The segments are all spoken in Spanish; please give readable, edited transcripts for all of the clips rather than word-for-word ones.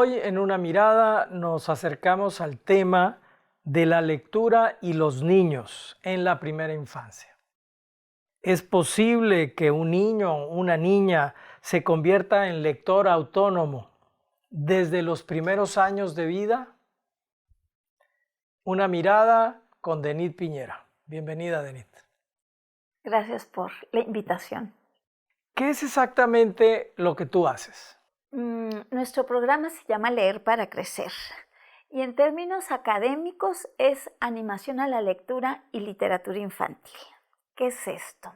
Hoy en Una Mirada nos acercamos al tema de la lectura y los niños en la primera infancia. ¿Es posible que un niño o una niña se convierta en lector autónomo desde los primeros años de vida? Una Mirada con Denit Piñera. Bienvenida, Denit. Gracias por la invitación. ¿Qué es exactamente lo que tú haces? Nuestro programa se llama Leer para Crecer y en términos académicos es animación a la lectura y literatura infantil. ¿Qué es esto?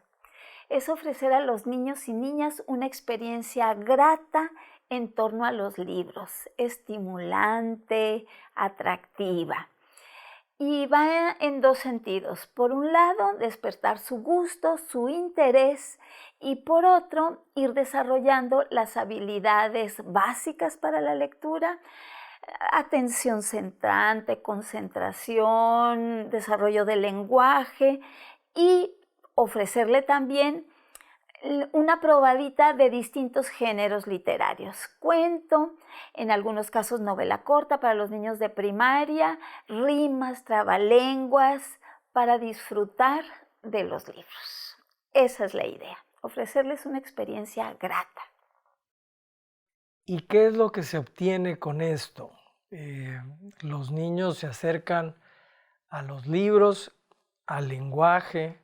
Es ofrecer a los niños y niñas una experiencia grata en torno a los libros, estimulante, atractiva. Y va en dos sentidos. Por un lado, despertar su gusto, su interés, y por otro, ir desarrollando las habilidades básicas para la lectura, atención centrante, concentración, desarrollo del lenguaje y ofrecerle también una probadita de distintos géneros literarios. Cuento, en algunos casos novela corta para los niños de primaria, rimas, trabalenguas, para disfrutar de los libros. Esa es la idea, ofrecerles una experiencia grata. ¿Y qué es lo que se obtiene con esto? Los niños se acercan a los libros, al lenguaje,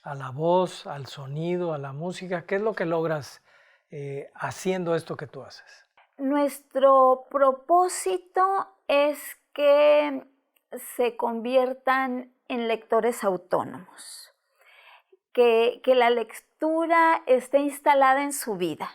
a la voz, al sonido, a la música. ¿Qué es lo que logras haciendo esto que tú haces? Nuestro propósito es que se conviertan en lectores autónomos, que la lectura esté instalada en su vida.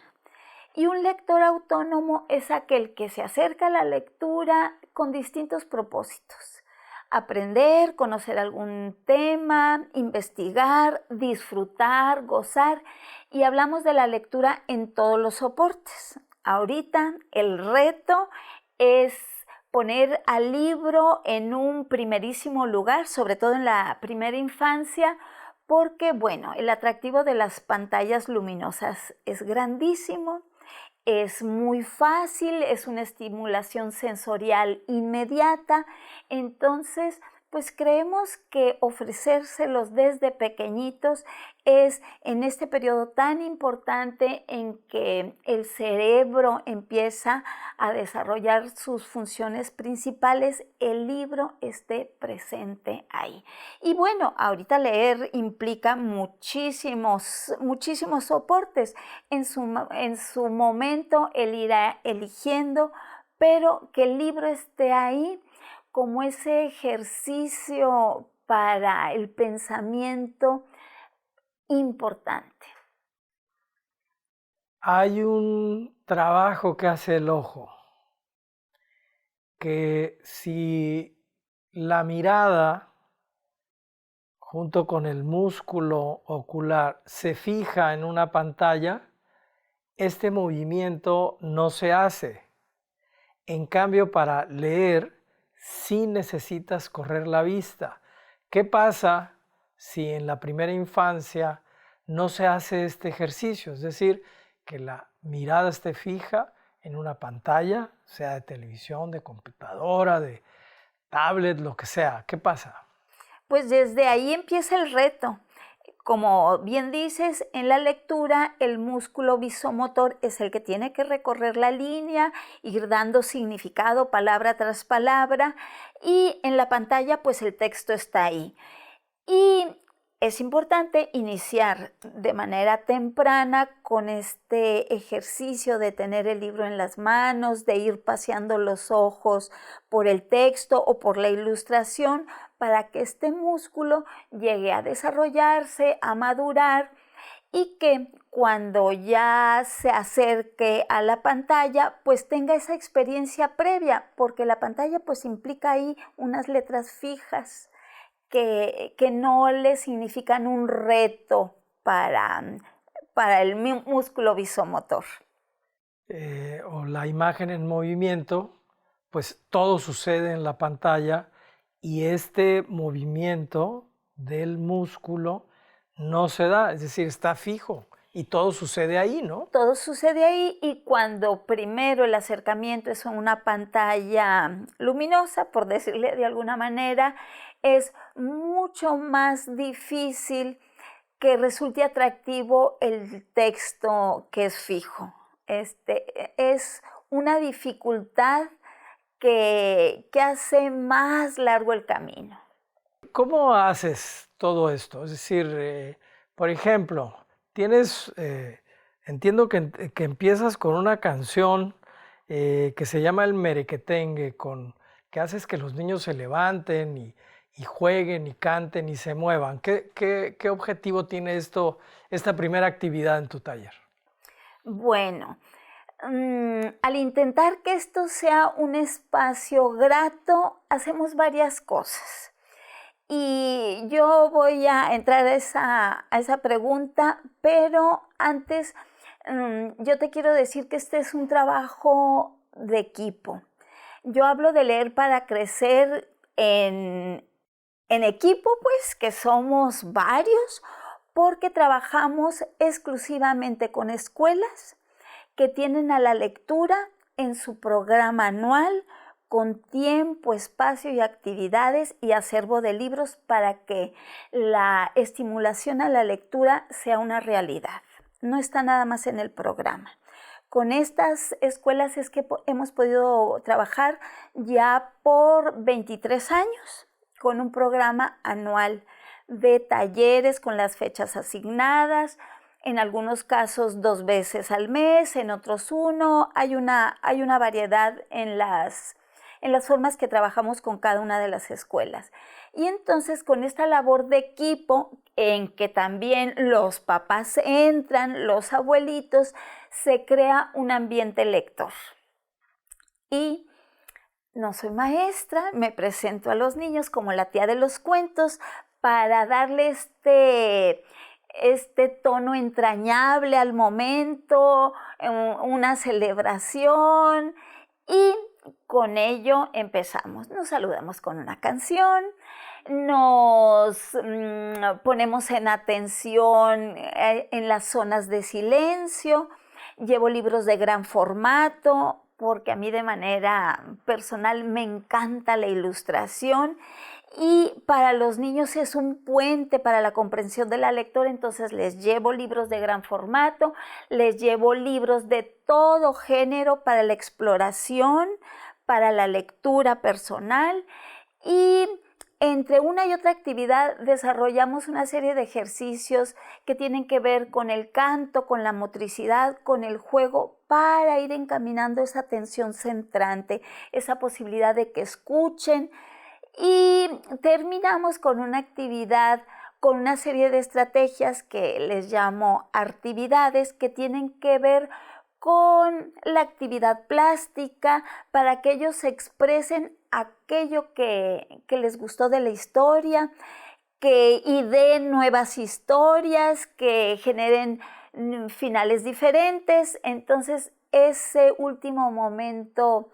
Y un lector autónomo es aquel que se acerca a la lectura con distintos propósitos. Aprender, conocer algún tema, investigar, disfrutar, gozar. Y hablamos de la lectura en todos los soportes. Ahorita el reto es poner al libro en un primerísimo lugar, sobre todo en la primera infancia, porque, bueno, el atractivo de las pantallas luminosas es grandísimo. Es muy fácil, es una estimulación sensorial inmediata, entonces pues creemos que ofrecérselos desde pequeñitos es en este periodo tan importante en que el cerebro empieza a desarrollar sus funciones principales, el libro esté presente ahí. Y bueno, ahorita leer implica muchísimos soportes. En su momento él irá eligiendo, pero que el libro esté ahí como ese ejercicio para el pensamiento importante. Hay un trabajo que hace el ojo, que si la mirada junto con el músculo ocular se fija en una pantalla, este movimiento no se hace. En cambio, para leer, sí necesitas correr la vista. ¿Qué pasa si en la primera infancia no se hace este ejercicio? Es decir, que la mirada esté fija en una pantalla, sea de televisión, de computadora, de tablet, lo que sea. ¿Qué pasa? Pues desde ahí empieza el reto. Como bien dices, en la lectura el músculo visomotor es el que tiene que recorrer la línea, ir dando significado palabra tras palabra, y en la pantalla pues el texto está ahí. Y es importante iniciar de manera temprana con este ejercicio de tener el libro en las manos, de ir paseando los ojos por el texto o por la ilustración para que este músculo llegue a desarrollarse, a madurar y que cuando ya se acerque a la pantalla, pues tenga esa experiencia previa, porque la pantalla pues implica ahí unas letras fijas que no le significan un reto para el músculo visomotor. O la imagen en movimiento, pues todo sucede en la pantalla y este movimiento del músculo no se da, es decir, está fijo Y todo sucede ahí, ¿no? Todo sucede ahí y cuando primero el acercamiento es en una pantalla luminosa, por decirle de alguna manera, es mucho más difícil que resulte atractivo el texto que es fijo. Es una dificultad que hace más largo el camino. ¿Cómo haces todo esto? Es decir, por ejemplo, entiendo que empiezas con una canción que se llama el merequetengue, que haces que los niños se levanten y jueguen y canten y se muevan. ¿Qué objetivo tiene esta primera actividad en tu taller? Bueno, al intentar que esto sea un espacio grato, hacemos varias cosas. Y yo voy a entrar a esa pregunta, pero antes yo te quiero decir que este es un trabajo de equipo. Yo hablo de leer para crecer en equipo, pues que somos varios, porque trabajamos exclusivamente con escuelas que tienen a la lectura en su programa anual, con tiempo, espacio y actividades y acervo de libros para que la estimulación a la lectura sea una realidad. No está nada más en el programa. Con estas escuelas es que hemos podido trabajar ya por 23 años con un programa anual de talleres con las fechas asignadas, en algunos casos 2 veces al mes, en otros 1. Hay una variedad en las formas que trabajamos con cada una de las escuelas. Y entonces con esta labor de equipo, en que también los papás entran, los abuelitos, se crea un ambiente lector. Y no soy maestra, me presento a los niños como la tía de los cuentos para darle este tono entrañable al momento, una celebración, y con ello empezamos. Nos saludamos con una canción, nos ponemos en atención en las zonas de silencio, llevo libros de gran formato, porque a mí de manera personal me encanta la ilustración y para los niños es un puente para la comprensión de la lectura, entonces les llevo libros de gran formato, les llevo libros de todo género para la exploración, para la lectura personal, y entre una y otra actividad desarrollamos una serie de ejercicios que tienen que ver con el canto, con la motricidad, con el juego, para ir encaminando esa atención centrante, esa posibilidad de que escuchen. Y terminamos con una actividad, con una serie de estrategias que les llamo actividades, que tienen que ver con la actividad plástica, para que ellos expresen aquello que les gustó de la historia, que ideen nuevas historias, que generen finales diferentes. Entonces, ese último momento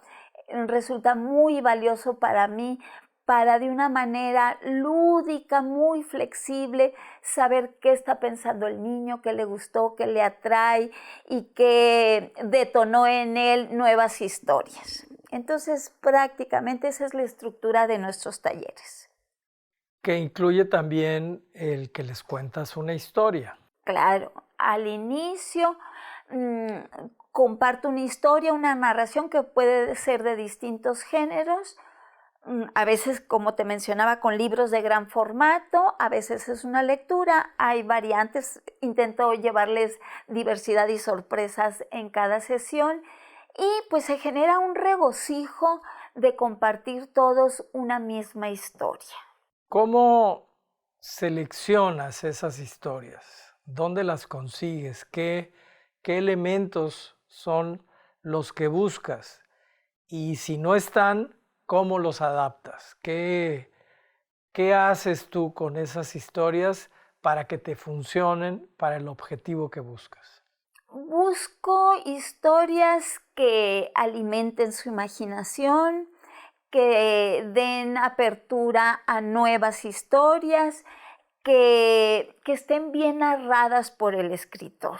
resulta muy valioso para mí, para de una manera lúdica, muy flexible, saber qué está pensando el niño, qué le gustó, qué le atrae y qué detonó en él nuevas historias. Entonces, prácticamente esa es la estructura de nuestros talleres. Que incluye también el que les cuentas una historia. Claro, al inicio comparto una historia, una narración que puede ser de distintos géneros. A veces, como te mencionaba, con libros de gran formato, a veces es una lectura, hay variantes, intento llevarles diversidad y sorpresas en cada sesión y pues se genera un regocijo de compartir todos una misma historia. ¿Cómo seleccionas esas historias? ¿Dónde las consigues? ¿Qué elementos son los que buscas? Y si no están, ¿cómo los adaptas? ¿Qué haces tú con esas historias para que te funcionen para el objetivo que buscas? Busco historias que alimenten su imaginación, que den apertura a nuevas historias, que estén bien narradas por el escritor.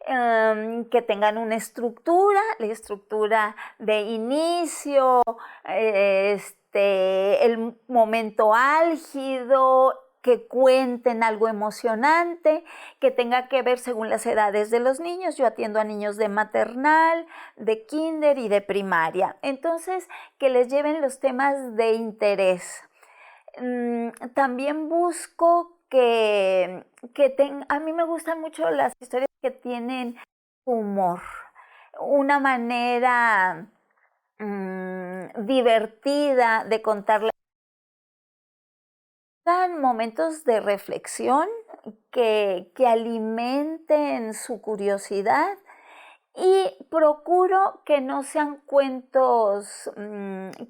Que tengan una estructura, la estructura de inicio, el momento álgido, que cuenten algo emocionante, que tenga que ver según las edades de los niños. Yo atiendo a niños de maternal, de kinder y de primaria. Entonces, que les lleven los temas de interés. También busco a mí me gustan mucho las historias que tienen humor, una manera divertida de contar momentos de reflexión que alimenten su curiosidad, y procuro que no sean cuentos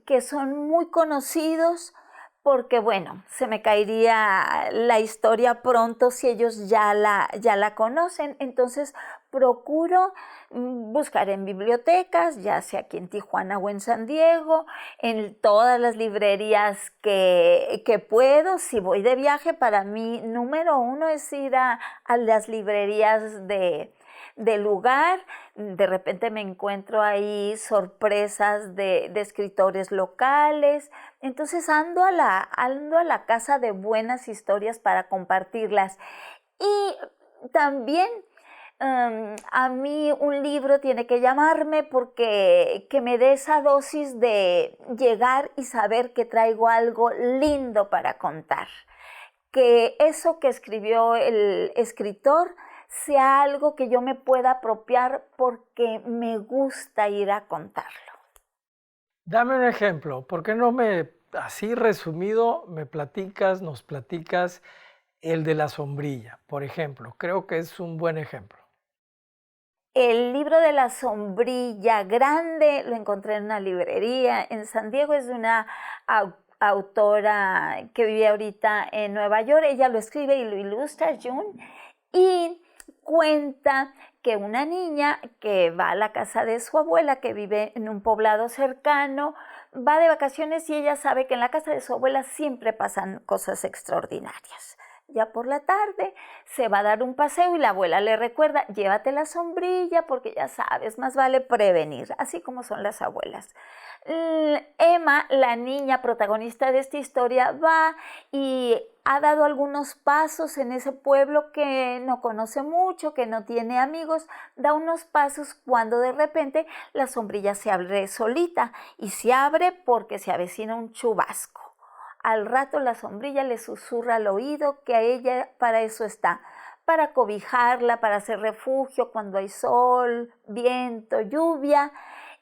que son muy conocidos, porque bueno, se me caería la historia pronto si ellos ya la conocen. Entonces procuro buscar en bibliotecas, ya sea aquí en Tijuana o en San Diego, en todas las librerías que puedo. Si voy de viaje, para mí número uno es ir a las librerías del lugar. De repente me encuentro ahí sorpresas de escritores locales. Entonces ando a la casa de buenas historias para compartirlas. Y también a mí un libro tiene que llamarme, porque que me dé esa dosis de llegar y saber que traigo algo lindo para contar. Que eso que escribió el escritor sea algo que yo me pueda apropiar porque me gusta ir a contarlo. Dame un ejemplo, ¿por qué no así resumido, nos platicas el de la sombrilla, por ejemplo? Creo que es un buen ejemplo. El libro de la sombrilla grande lo encontré en una librería en San Diego. Es de una autora que vive ahorita en Nueva York. Ella lo escribe y lo ilustra, June, y cuenta que una niña que va a la casa de su abuela, que vive en un poblado cercano, va de vacaciones y ella sabe que en la casa de su abuela siempre pasan cosas extraordinarias. Ya por la tarde se va a dar un paseo y la abuela le recuerda: llévate la sombrilla porque ya sabes, más vale prevenir, así como son las abuelas. Emma, la niña protagonista de esta historia, va y ha dado algunos pasos en ese pueblo que no conoce mucho, que no tiene amigos. Da unos pasos cuando de repente la sombrilla se abre solita, y se abre porque se avecina un chubasco. Al rato la sombrilla le susurra al oído que a ella para eso está, para cobijarla, para hacer refugio cuando hay sol, viento, lluvia,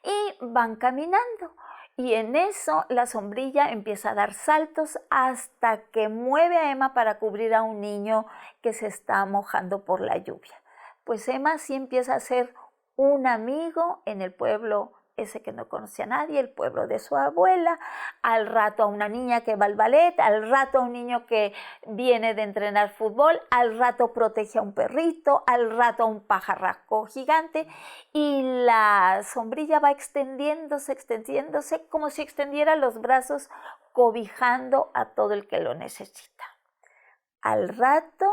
y van caminando. Y en eso la sombrilla empieza a dar saltos hasta que mueve a Emma para cubrir a un niño que se está mojando por la lluvia. Pues Emma sí empieza a ser un amigo en el pueblo ese que no conocía a nadie, el pueblo de su abuela. Al rato a una niña que va al ballet, al rato a un niño que viene de entrenar fútbol, al rato protege a un perrito, al rato a un pajarraco gigante, y la sombrilla va extendiéndose, como si extendiera los brazos, cobijando a todo el que lo necesita. Al rato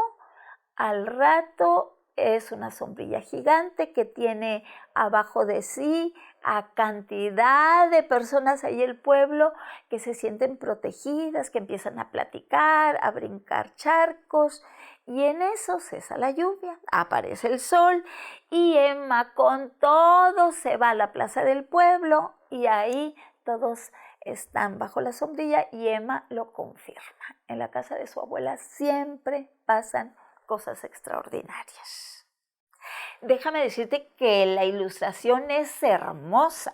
es una sombrilla gigante que tiene abajo de sí a cantidad de personas ahí en el pueblo que se sienten protegidas, que empiezan a platicar, a brincar charcos, y en eso cesa la lluvia, aparece el sol, y Emma con todo se va a la plaza del pueblo, y ahí todos están bajo la sombrilla, y Emma lo confirma. En la casa de su abuela siempre pasan cosas extraordinarias. Déjame decirte que la ilustración es hermosa,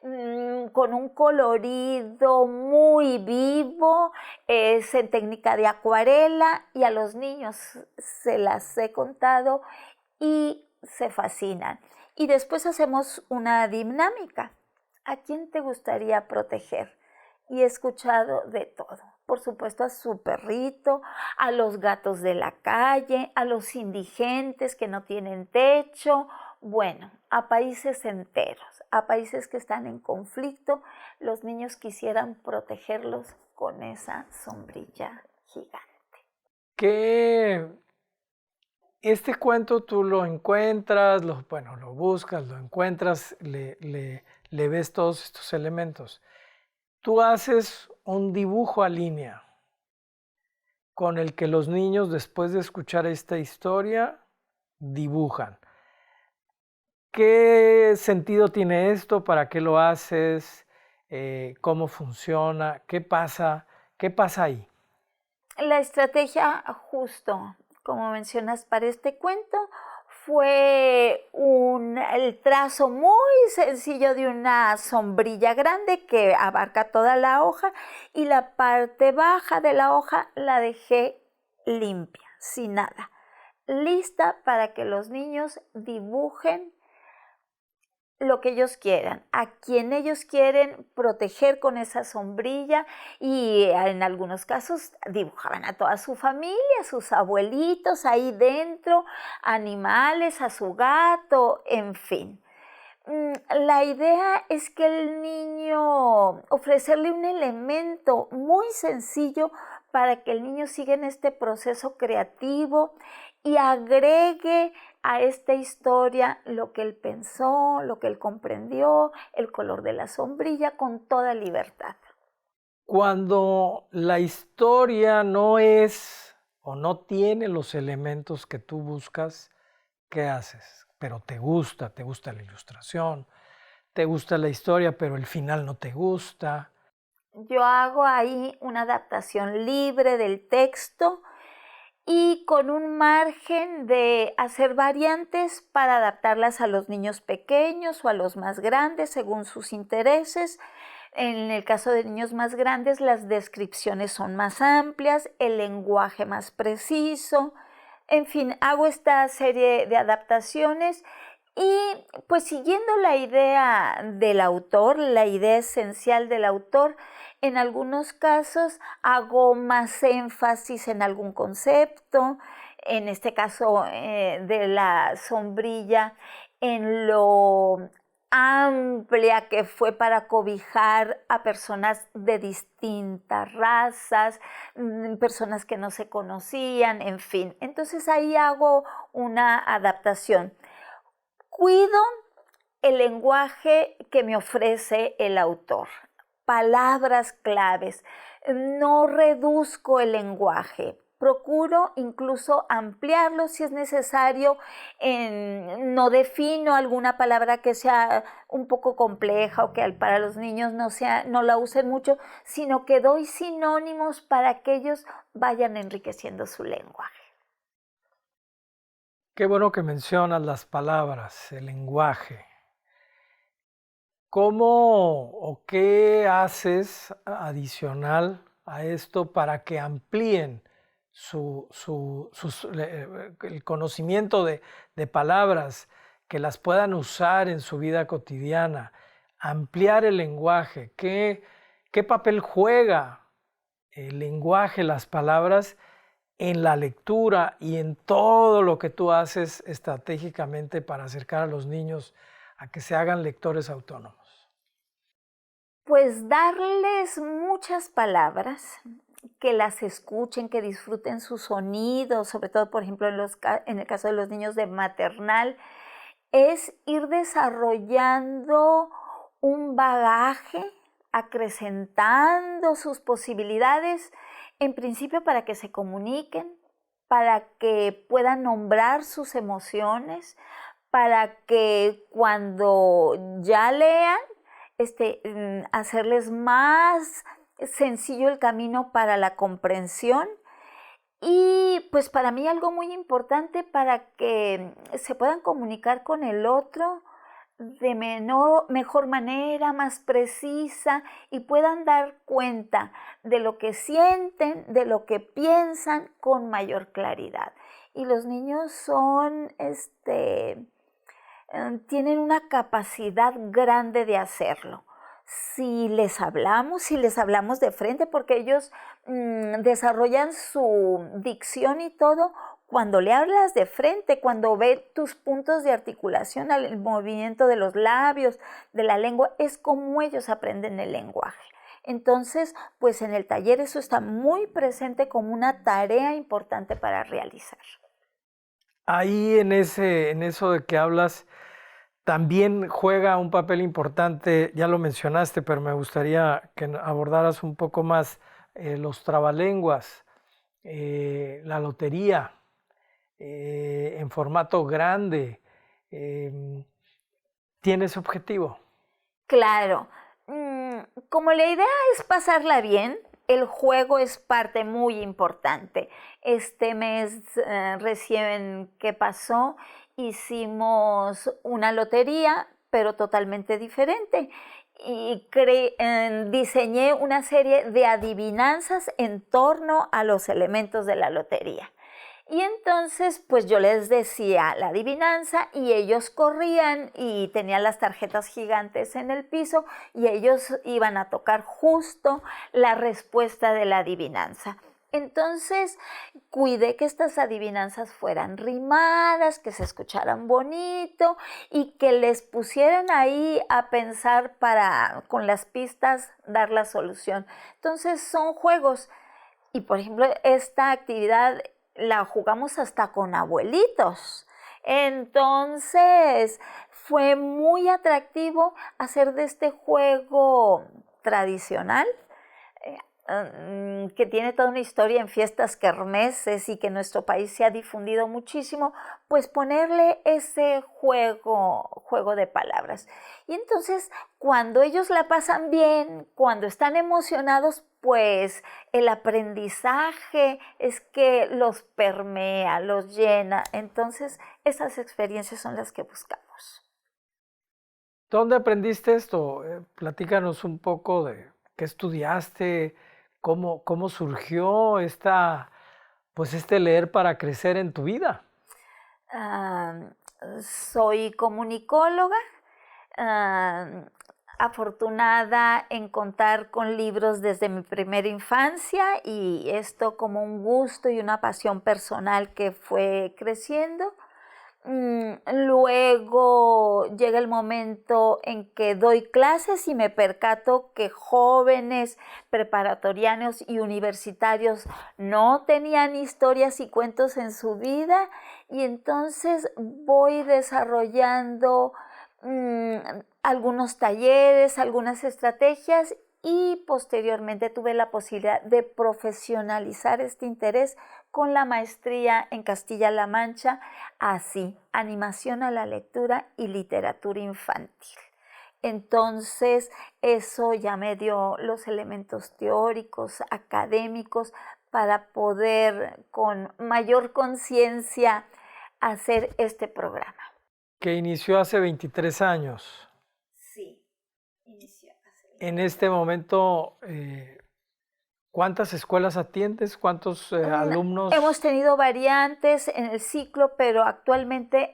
con un colorido muy vivo, es en técnica de acuarela, y a los niños se las he contado y se fascinan. Y después hacemos una dinámica. ¿A quién te gustaría proteger? Y he escuchado de todo. Por supuesto, a su perrito, a los gatos de la calle, a los indigentes que no tienen techo, bueno, a países enteros, a países que están en conflicto. Los niños quisieran protegerlos con esa sombrilla gigante. que este cuento tú lo encuentras, lo buscas, lo encuentras, le ves todos estos elementos. Tú haces un dibujo a línea con el que los niños, después de escuchar esta historia, dibujan. ¿Qué sentido tiene esto? ¿Para qué lo haces? ¿Cómo funciona? ¿Qué pasa? ¿Qué pasa ahí? La estrategia, justo como mencionas, para este cuento fue el trazo muy sencillo de una sombrilla grande que abarca toda la hoja, y la parte baja de la hoja la dejé limpia, sin nada, lista para que los niños dibujen lo que ellos quieran, a quien ellos quieren proteger con esa sombrilla, y en algunos casos dibujaban a toda su familia, a sus abuelitos ahí dentro, animales, a su gato, en fin. La idea es que el niño, ofrecerle un elemento muy sencillo para que el niño siga en este proceso creativo y agregue a esta historia lo que él pensó, lo que él comprendió, el color de la sombrilla, con toda libertad. Cuando la historia no es o no tiene los elementos que tú buscas, ¿qué haces? Pero te gusta la ilustración, te gusta la historia, pero el final no te gusta. Yo hago ahí una adaptación libre del texto y con un margen de hacer variantes para adaptarlas a los niños pequeños o a los más grandes según sus intereses. En el caso de niños más grandes, las descripciones son más amplias, el lenguaje más preciso. En fin, hago esta serie de adaptaciones y pues siguiendo la idea del autor, la idea esencial del autor, en algunos casos hago más énfasis en algún concepto, en este caso de la sombrilla, en lo amplia que fue para cobijar a personas de distintas razas, personas que no se conocían, en fin. Entonces ahí hago una adaptación. Cuido el lenguaje que me ofrece el autor, palabras claves, no reduzco el lenguaje. Procuro incluso ampliarlo si es necesario, no defino alguna palabra que sea un poco compleja o que para los niños no la usen mucho, sino que doy sinónimos para que ellos vayan enriqueciendo su lenguaje. Qué bueno que mencionas las palabras, el lenguaje. ¿Cómo o qué haces adicional a esto para que amplíen el conocimiento de palabras, que las puedan usar en su vida cotidiana, ampliar el lenguaje? ¿Qué papel juega el lenguaje, las palabras en la lectura y en todo lo que tú haces estratégicamente para acercar a los niños a que se hagan lectores autónomos? Pues darles muchas palabras, que las escuchen, que disfruten su sonido, sobre todo, por ejemplo, en el caso de los niños de maternal, es ir desarrollando un bagaje, acrecentando sus posibilidades, en principio para que se comuniquen, para que puedan nombrar sus emociones, para que cuando ya lean, hacerles más sencillo el camino para la comprensión. Y pues para mí algo muy importante para que se puedan comunicar con el otro de mejor manera, más precisa, y puedan dar cuenta de lo que sienten, de lo que piensan con mayor claridad. Y los niños tienen una capacidad grande de hacerlo. Si les hablamos de frente, porque ellos desarrollan su dicción y todo cuando le hablas de frente, cuando ve tus puntos de articulación, el movimiento de los labios, de la lengua, es como ellos aprenden el lenguaje. Entonces, pues en el taller eso está muy presente como una tarea importante para realizar. Ahí en eso de que hablas, también juega un papel importante, ya lo mencionaste, pero me gustaría que abordaras un poco más los trabalenguas, la lotería en formato grande. ¿Tiene ese objetivo? Claro. Como la idea es pasarla bien, el juego es parte muy importante. Este mes recién que pasó, hicimos una lotería, pero totalmente diferente. Y diseñé una serie de adivinanzas en torno a los elementos de la lotería. Y entonces, pues yo les decía la adivinanza y ellos corrían y tenían las tarjetas gigantes en el piso y ellos iban a tocar justo la respuesta de la adivinanza. Entonces, cuidé que estas adivinanzas fueran rimadas, que se escucharan bonito y que les pusieran ahí a pensar para, con las pistas, dar la solución. Entonces, son juegos. Y, por ejemplo, esta actividad la jugamos hasta con abuelitos. Entonces, fue muy atractivo hacer de este juego tradicional, que tiene toda una historia en fiestas kermeses y que en nuestro país se ha difundido muchísimo, pues ponerle ese juego de palabras. Y entonces, cuando ellos la pasan bien, cuando están emocionados, pues el aprendizaje es que los permea, los llena. Entonces, esas experiencias son las que buscamos. ¿Dónde aprendiste esto? Platícanos un poco de qué estudiaste, cómo surgió pues este leer para crecer en tu vida. Soy comunicóloga, afortunada en contar con libros desde mi primera infancia y esto como un gusto y una pasión personal que fue creciendo. Luego llega el momento en que doy clases y me percato que jóvenes preparatorianos y universitarios no tenían historias y cuentos en su vida y entonces voy desarrollando algunos talleres, algunas estrategias y posteriormente tuve la posibilidad de profesionalizar este interés con la maestría en Castilla-La Mancha, así, animación a la lectura y literatura infantil. Entonces, eso ya me dio los elementos teóricos, académicos, para poder con mayor conciencia hacer este programa. Que inició hace 23 años. Sí, inició hace 23 años. En este momento, ¿cuántas escuelas atiendes? ¿Cuántos alumnos? Hemos tenido variantes en el ciclo, pero actualmente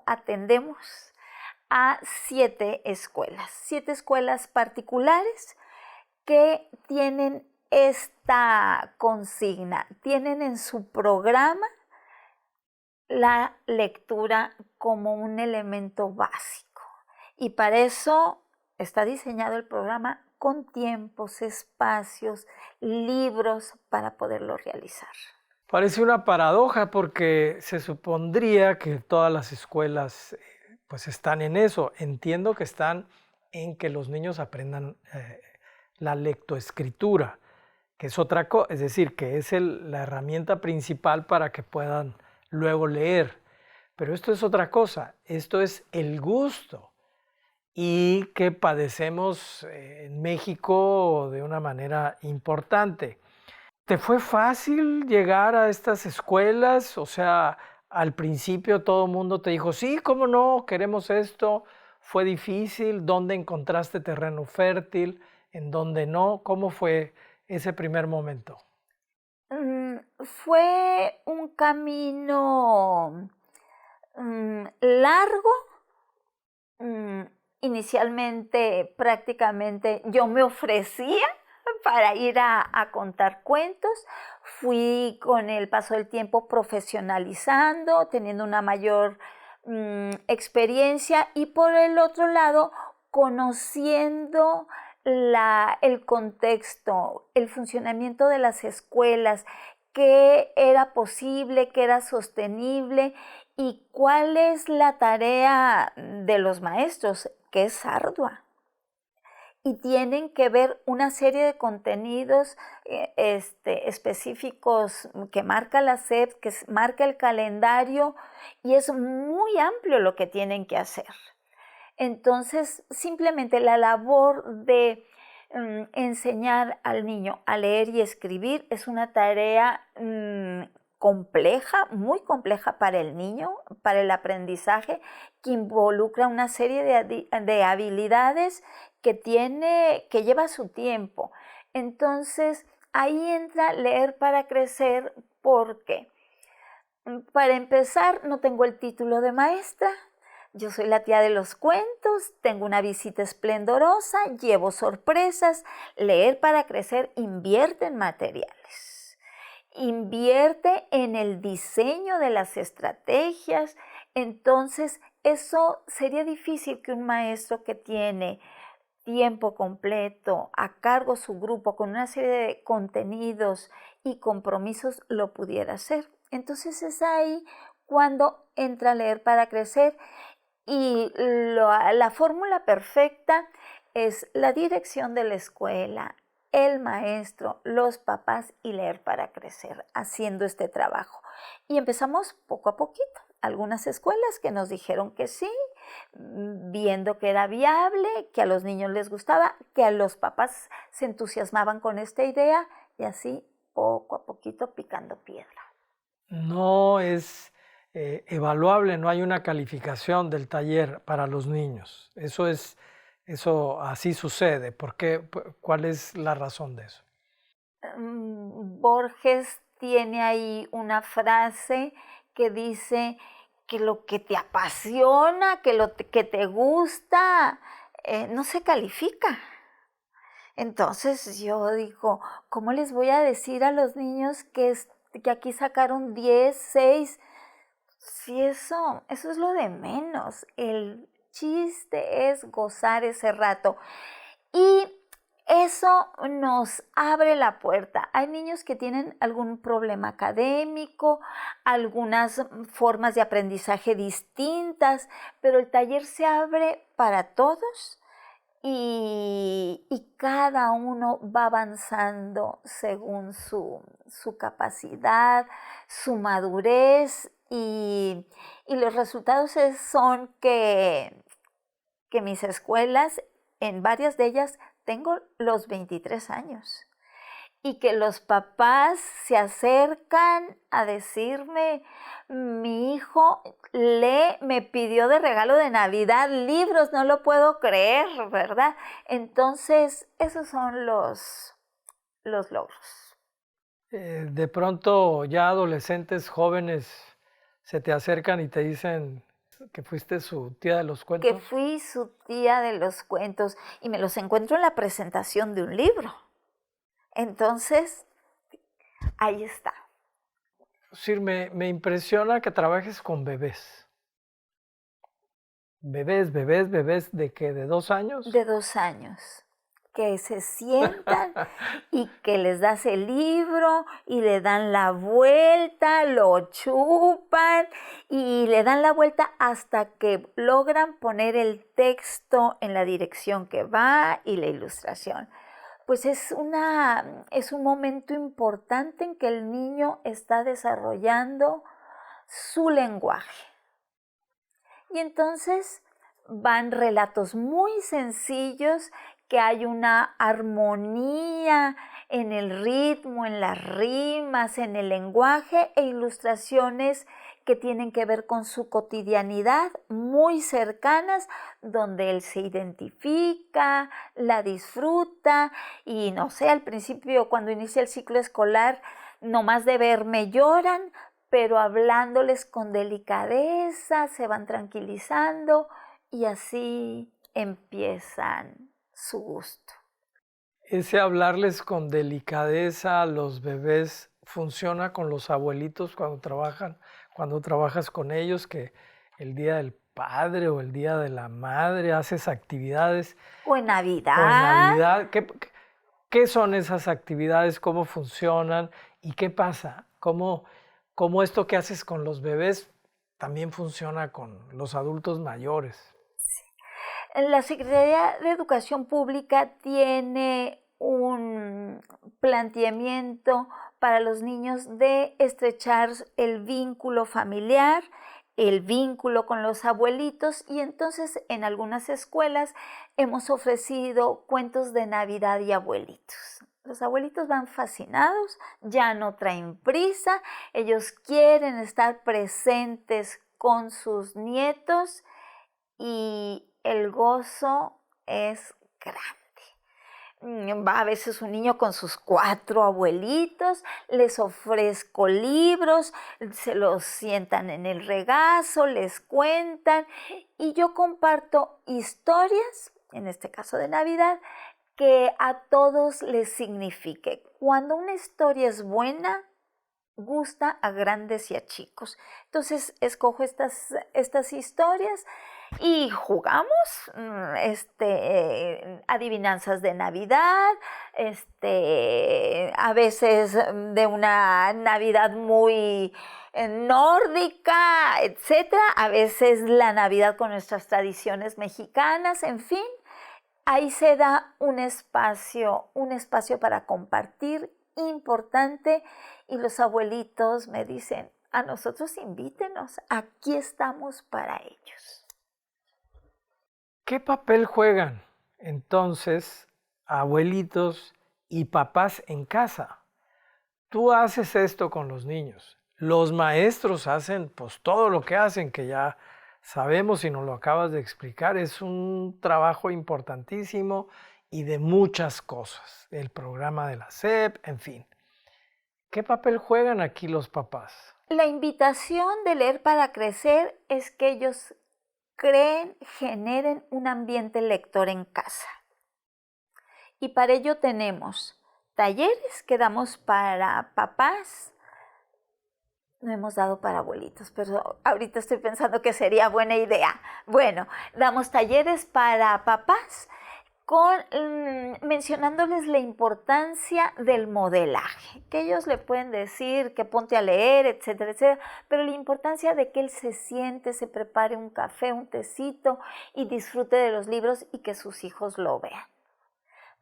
atendemos a 7 escuelas particulares que tienen esta consigna, tienen en su programa la lectura como un elemento básico. Y para eso está diseñado el programa con tiempos, espacios, libros para poderlo realizar. Parece una paradoja porque se supondría que todas las escuelas pues están en eso. Entiendo que están en que los niños aprendan la lectoescritura, que es otra cosa, es decir, que es la herramienta principal para que puedan luego leer. Pero esto es otra cosa, esto es el gusto y que padecemos en México de una manera importante. ¿Te fue fácil llegar a estas escuelas? O sea, al principio todo el mundo te dijo, sí, cómo no, queremos esto. ¿Fue difícil? ¿Dónde encontraste terreno fértil? ¿En dónde no? ¿Cómo fue ese primer momento? Fue un camino largo. Inicialmente prácticamente yo me ofrecía para ir a contar cuentos. Fui con el paso del tiempo profesionalizando, teniendo una mayor experiencia y por el otro lado conociendo el contexto, el funcionamiento de las escuelas, qué era posible, qué era sostenible y cuál es la tarea de los maestros, que es ardua. Y tienen que ver una serie de contenidos específicos que marca la SEP, que marca el calendario, y es muy amplio lo que tienen que hacer. Entonces, simplemente la labor de enseñar al niño a leer y escribir es una tarea compleja, muy compleja para el niño, para el aprendizaje, que involucra una serie de habilidades que lleva su tiempo. Entonces, ahí entra Leer para Crecer porque, para empezar, no tengo el título de maestra. Yo soy la tía de los cuentos, tengo una visita esplendorosa, llevo sorpresas. Leer para Crecer invierte en materiales, invierte en el diseño de las estrategias. Entonces, eso sería difícil que un maestro que tiene tiempo completo, a cargo su grupo, con una serie de contenidos y compromisos, lo pudiera hacer. Entonces es ahí cuando entra Leer para Crecer, y la fórmula perfecta es la dirección de la escuela, el maestro, los papás y Leer para Crecer, haciendo este trabajo. Y empezamos poco a poquito. Algunas escuelas que nos dijeron que sí, viendo que era viable, que a los niños les gustaba, que a los papás se entusiasmaban con esta idea, y así poco a poquito picando piedra. No es evaluable, no hay una calificación del taller para los niños. Eso así sucede. ¿Por qué? ¿Cuál es la razón de eso? Borges tiene ahí una frase que dice que lo que te apasiona, que lo que te gusta, no se califica. Entonces yo digo, ¿cómo les voy a decir a los niños que aquí sacaron 10, 6? Si eso es lo de menos. El chiste es gozar ese rato. Y eso nos abre la puerta. Hay niños que tienen algún problema académico, algunas formas de aprendizaje distintas, pero el taller se abre para todos y cada uno va avanzando según su capacidad, su madurez, y los resultados son que mis escuelas, en varias de ellas, tengo los 23 años, y que los papás se acercan a decirme, mi hijo me pidió de regalo de Navidad libros, no lo puedo creer, ¿verdad? Entonces, esos son los logros. De pronto ya adolescentes jóvenes se te acercan y te dicen que fuiste su tía de los cuentos. Que fui su tía de los cuentos, y me los encuentro en la presentación de un libro. Entonces, ahí está. Sir, me impresiona que trabajes con bebés. Bebés, ¿de qué? ¿De 2 años? De 2 años. Que se sientan y que les das el libro y le dan la vuelta, lo chupan y le dan la vuelta hasta que logran poner el texto en la dirección que va y la ilustración. Pues es un momento importante en que el niño está desarrollando su lenguaje. Y entonces van relatos muy sencillos, que hay una armonía en el ritmo, en las rimas, en el lenguaje, e ilustraciones que tienen que ver con su cotidianidad, muy cercanas, donde él se identifica, la disfruta, y no sé, al principio, cuando inicia el ciclo escolar, nomás de verme lloran, pero hablándoles con delicadeza se van tranquilizando, y así empiezan su gusto. Ese hablarles con delicadeza a los bebés funciona con los abuelitos cuando trabajas con ellos, que el día del Padre o el Día de la Madre, haces actividades. O en Navidad. O en Navidad. ¿Qué son esas actividades? ¿Cómo funcionan? ¿Y qué pasa? ¿Cómo esto que haces con los bebés también funciona con los adultos mayores? La Secretaría de Educación Pública tiene un planteamiento para los niños de estrechar el vínculo familiar, el vínculo con los abuelitos, y entonces en algunas escuelas hemos ofrecido cuentos de Navidad y abuelitos. Los abuelitos van fascinados, ya no traen prisa, ellos quieren estar presentes con sus nietos y el gozo es grande. Va a veces un niño con sus 4 abuelitos, les ofrezco libros, se los sientan en el regazo, les cuentan y yo comparto historias, en este caso de Navidad, que a todos les signifique. Cuando una historia es buena, gusta a grandes y a chicos. Entonces escojo estas historias y jugamos adivinanzas de Navidad, a veces de una Navidad muy nórdica, etcétera, a veces la Navidad con nuestras tradiciones mexicanas, en fin, ahí se da un espacio para compartir importante y los abuelitos me dicen, a nosotros invítenos, aquí estamos para ellos. ¿Qué papel juegan entonces abuelitos y papás en casa? Tú haces esto con los niños. Los maestros hacen pues todo lo que hacen, que ya sabemos y nos lo acabas de explicar. Es un trabajo importantísimo y de muchas cosas. El programa de la SEP, en fin. ¿Qué papel juegan aquí los papás? La invitación de Leer para Crecer es que ellos generen un ambiente lector en casa. Y para ello tenemos talleres que damos para papás. No hemos dado para abuelitos, pero ahorita estoy pensando que sería buena idea. Bueno, damos talleres para papás mencionándoles la importancia del modelaje, que ellos le pueden decir que ponte a leer, etcétera, etcétera, pero la importancia de que él se siente, se prepare un café, un tecito y disfrute de los libros y que sus hijos lo vean.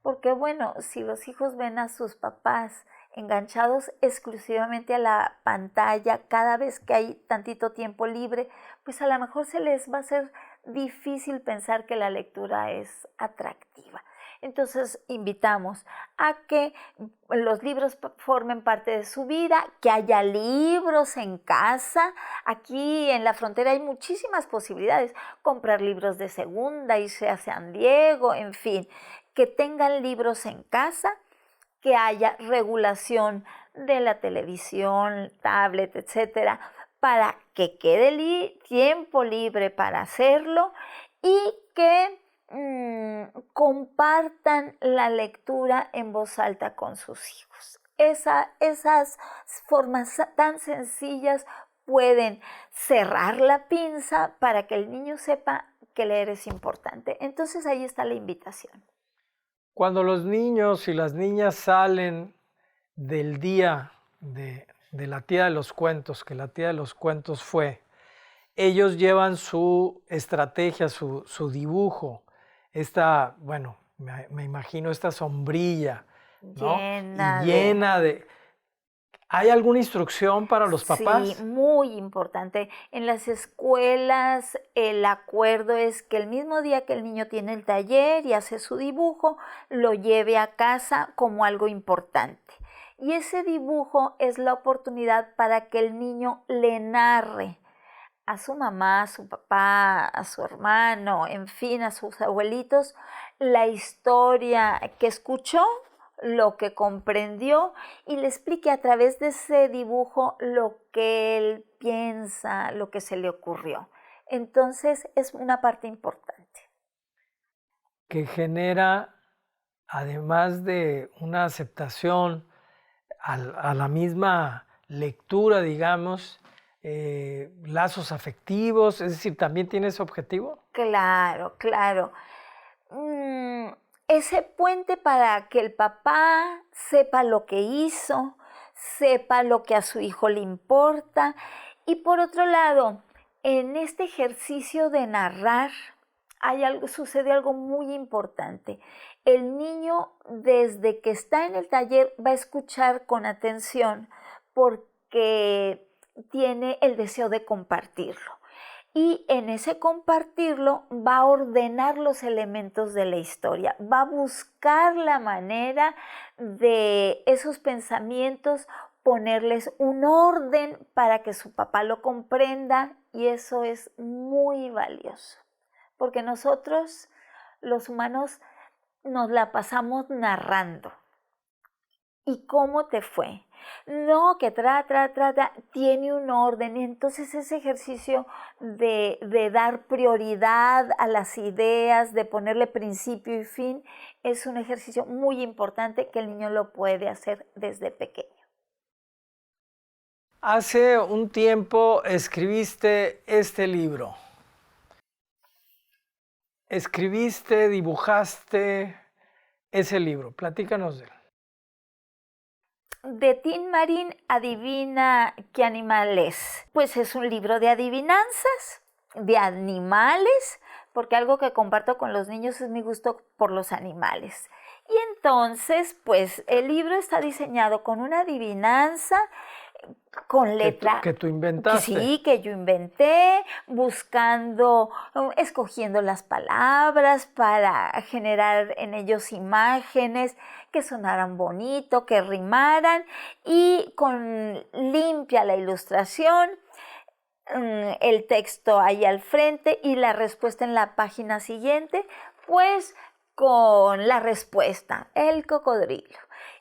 Porque bueno, si los hijos ven a sus papás enganchados exclusivamente a la pantalla cada vez que hay tantito tiempo libre, pues a lo mejor se les va a hacer difícil pensar que la lectura es atractiva. Entonces invitamos a que los libros formen parte de su vida, que haya libros en casa. Aquí en la frontera hay muchísimas posibilidades, comprar libros de segunda, irse a San Diego, en fin, que tengan libros en casa, que haya regulación de la televisión, tablet, etcétera, para que quede tiempo libre para hacerlo y que compartan la lectura en voz alta con sus hijos. Esas formas tan sencillas pueden cerrar la pinza para que el niño sepa que leer es importante. Entonces ahí está la invitación. Cuando los niños y las niñas salen del día de la tía de los cuentos, que la tía de los cuentos fue, ellos llevan su estrategia, su dibujo, me imagino esta sombrilla, ¿no? Llena de... ¿Hay alguna instrucción para los papás? Sí, muy importante. En las escuelas el acuerdo es que el mismo día que el niño tiene el taller y hace su dibujo, lo lleve a casa como algo importante. Y ese dibujo es la oportunidad para que el niño le narre a su mamá, a su papá, a su hermano, en fin, a sus abuelitos, la historia que escuchó, lo que comprendió y le explique a través de ese dibujo lo que él piensa, lo que se le ocurrió. Entonces es una parte importante. Que genera, además de una aceptación a la misma lectura, digamos, lazos afectivos, es decir, ¿también tiene ese objetivo? Claro, claro. Ese puente para que el papá sepa lo que hizo, sepa lo que a su hijo le importa. Y por otro lado, en este ejercicio de narrar, sucede algo muy importante. El niño, desde que está en el taller, va a escuchar con atención porque tiene el deseo de compartirlo. Y en ese compartirlo va a ordenar los elementos de la historia, va a buscar la manera de esos pensamientos, ponerles un orden para que su papá lo comprenda, y eso es muy valioso, porque nosotros, los humanos, nos la pasamos narrando. ¿Y cómo te fue? No, que tiene un orden. Entonces ese ejercicio de dar prioridad a las ideas, de ponerle principio y fin, es un ejercicio muy importante que el niño lo puede hacer desde pequeño. Hace un tiempo escribiste este libro. Escribiste, dibujaste ese libro. Platícanos de él. De Tin Marín, adivina qué animal es. Pues es un libro de adivinanzas, de animales, porque algo que comparto con los niños es mi gusto por los animales. Y entonces, pues el libro está diseñado con una adivinanza, con letra que tú inventaste. Sí, que yo inventé, buscando, escogiendo las palabras para generar en ellos imágenes que sonaran bonito, que rimaran, y con limpia la ilustración, el texto ahí al frente y la respuesta en la página siguiente, pues con la respuesta, el cocodrilo.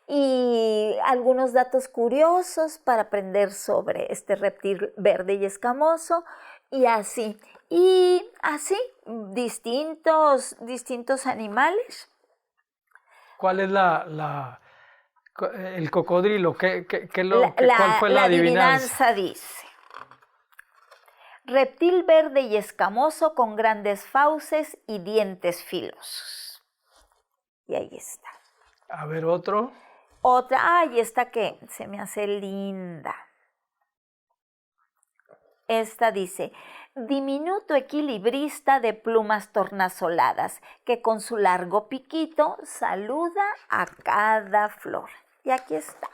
Y algunos datos curiosos para aprender sobre este reptil verde y escamoso, y así distintos animales. ¿Cuál es el cocodrilo? ¿Cuál fue la adivinanza? Dice: reptil verde y escamoso con grandes fauces y dientes filosos. Y ahí está. A ver, otro. Esta que se me hace linda. Esta dice: diminuto equilibrista de plumas tornasoladas, que con su largo piquito saluda a cada flor. Y aquí está.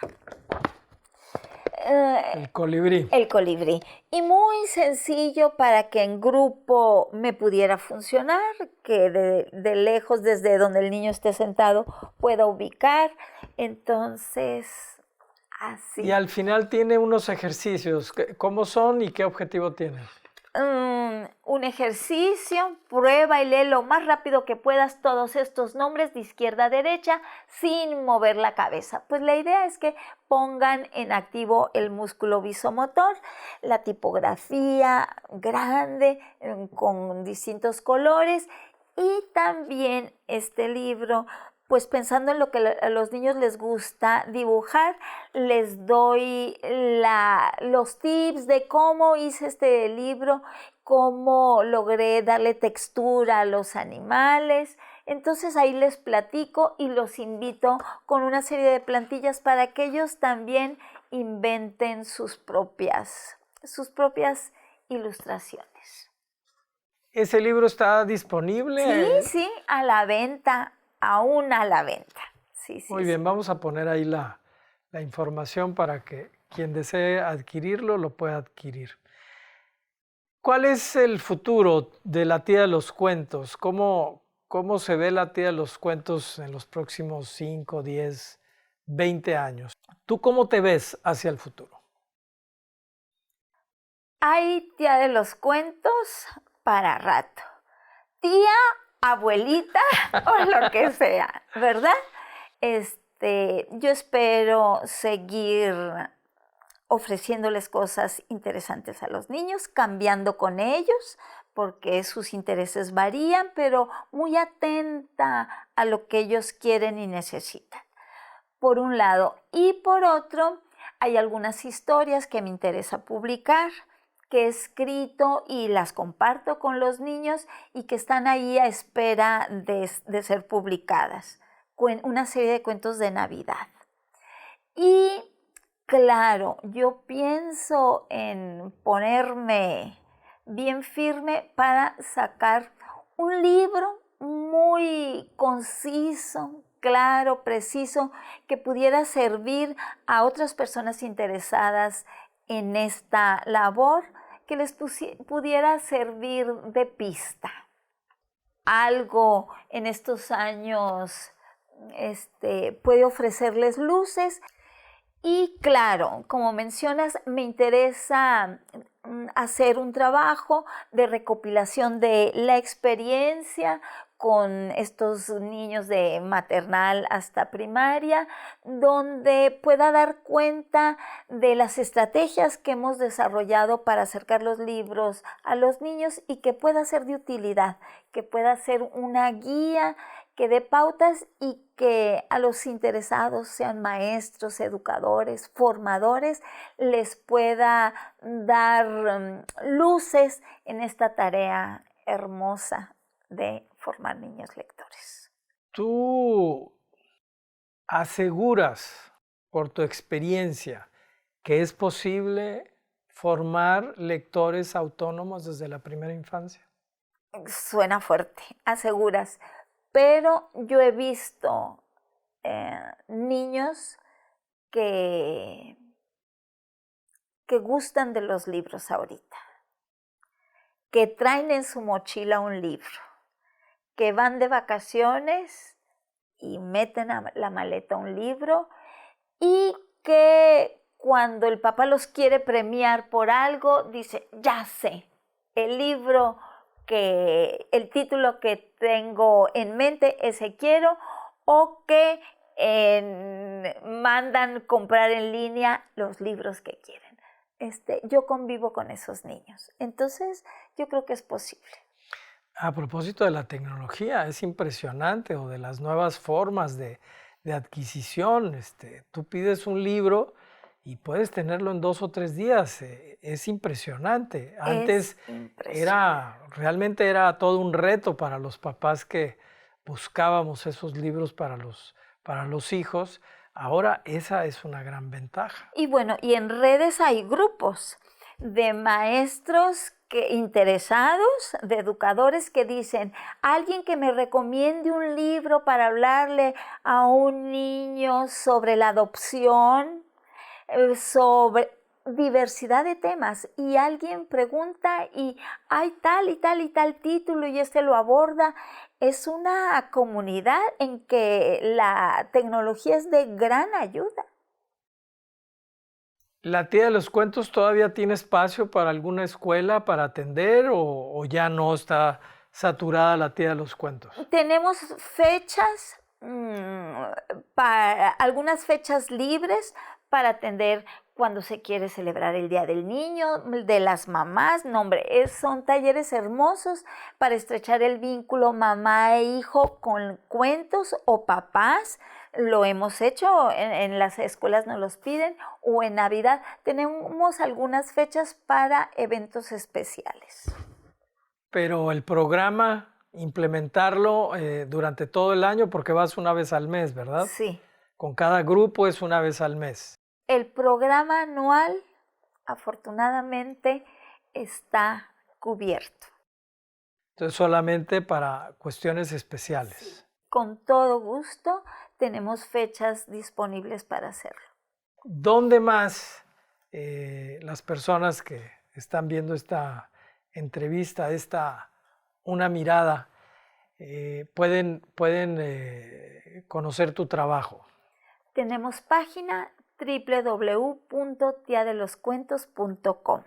El colibrí. El colibrí. Y muy sencillo para que en grupo me pudiera funcionar, que de lejos, desde donde el niño esté sentado, pueda ubicar. Entonces, así. Y al final tiene unos ejercicios. ¿Cómo son y qué objetivo tienen? Un ejercicio, prueba y lee lo más rápido que puedas todos estos nombres de izquierda a derecha sin mover la cabeza. Pues la idea es que pongan en activo el músculo visomotor, la tipografía grande con distintos colores, y también este libro, pues pensando en lo que a los niños les gusta dibujar, les doy los tips de cómo hice este libro, cómo logré darle textura a los animales. Entonces ahí les platico y los invito con una serie de plantillas para que ellos también inventen sus propias ilustraciones. ¿Ese libro está disponible? Sí, a la venta. Aún a la venta. Sí. Muy bien, vamos a poner ahí la información para que quien desee adquirirlo lo pueda adquirir. ¿Cuál es el futuro de la Tía de los Cuentos? ¿Cómo se ve la Tía de los Cuentos en los próximos 5, 10, 20 años? ¿Tú cómo te ves hacia el futuro? Hay Tía de los Cuentos para rato. Tía, abuelita o lo que sea, ¿verdad? Yo espero seguir ofreciéndoles cosas interesantes a los niños, cambiando con ellos, porque sus intereses varían, pero muy atenta a lo que ellos quieren y necesitan, por un lado. Y por otro, hay algunas historias que me interesa publicar, que he escrito y las comparto con los niños y que están ahí a espera de ser publicadas. Una serie de cuentos de Navidad. Y claro, yo pienso en ponerme bien firme para sacar un libro muy conciso, claro, preciso, que pudiera servir a otras personas interesadas en esta labor, que les pudiera servir de pista. Algo en estos años puede ofrecerles luces. Y claro, como mencionas, me interesa hacer un trabajo de recopilación de la experiencia con estos niños de maternal hasta primaria, donde pueda dar cuenta de las estrategias que hemos desarrollado para acercar los libros a los niños y que pueda ser de utilidad, que pueda ser una guía que dé pautas y que a los interesados, sean maestros, educadores, formadores, les pueda dar luces en esta tarea hermosa de formar niños lectores. ¿Tú aseguras por tu experiencia que es posible formar lectores autónomos desde la primera infancia? Suena fuerte, aseguras. Pero yo he visto niños que gustan de los libros ahorita, que traen en su mochila un libro, que van de vacaciones y meten a la maleta un libro y que cuando el papá los quiere premiar por algo, dice, ya sé, el libro el título que tengo en mente, ese quiero, o que mandan comprar en línea los libros que quieren. Yo convivo con esos niños, entonces yo creo que es posible. A propósito de la tecnología, es impresionante, o de las nuevas formas de adquisición. Tú pides un libro y puedes tenerlo en 2 o 3 días. Es impresionante. Antes realmente era todo un reto para los papás que buscábamos esos libros para los hijos. Ahora esa es una gran ventaja. Y bueno, y en redes hay grupos de maestros interesados, de educadores que dicen, alguien que me recomiende un libro para hablarle a un niño sobre la adopción, sobre diversidad de temas, y alguien pregunta y hay tal y tal y tal título y lo aborda. Es una comunidad en que la tecnología es de gran ayuda. ¿La Tía de los Cuentos todavía tiene espacio para alguna escuela para atender o ya no está saturada la Tía de los Cuentos? Tenemos fechas, algunas fechas libres para atender cuando se quiere celebrar el Día del Niño, de las mamás. No, hombre, son talleres hermosos para estrechar el vínculo mamá e hijo con cuentos, o papás. Lo hemos hecho, en las escuelas nos los piden, o en Navidad. Tenemos algunas fechas para eventos especiales. Pero el programa, implementarlo durante todo el año, porque vas una vez al mes, ¿verdad? Sí. Con cada grupo es una vez al mes. El programa anual, afortunadamente, está cubierto. Entonces, solamente para cuestiones especiales. Sí. Con todo gusto, tenemos fechas disponibles para hacerlo. ¿Dónde más las personas que están viendo esta entrevista, una mirada, pueden conocer tu trabajo? Tenemos página www.tiadeloscuentos.com.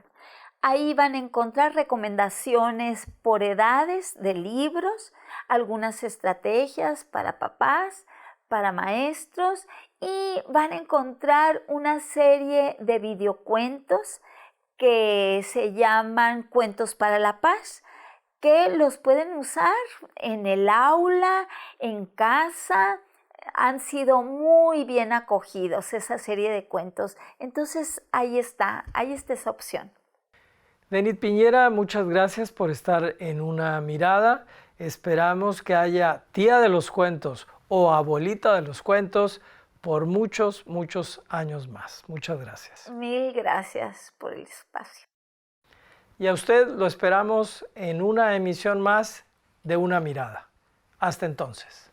Ahí van a encontrar recomendaciones por edades de libros, algunas estrategias para papás, para maestros, y van a encontrar una serie de videocuentos que se llaman Cuentos para la Paz, que los pueden usar en el aula, en casa. Han sido muy bien acogidos esa serie de cuentos. Entonces ahí está esa opción. Lenit Piñera, muchas gracias por estar en Una Mirada. Esperamos que haya tía de los cuentos o abuelita de los cuentos por muchos, muchos años más. Muchas gracias. Mil gracias por el espacio. Y a usted lo esperamos en una emisión más de Una Mirada. Hasta entonces.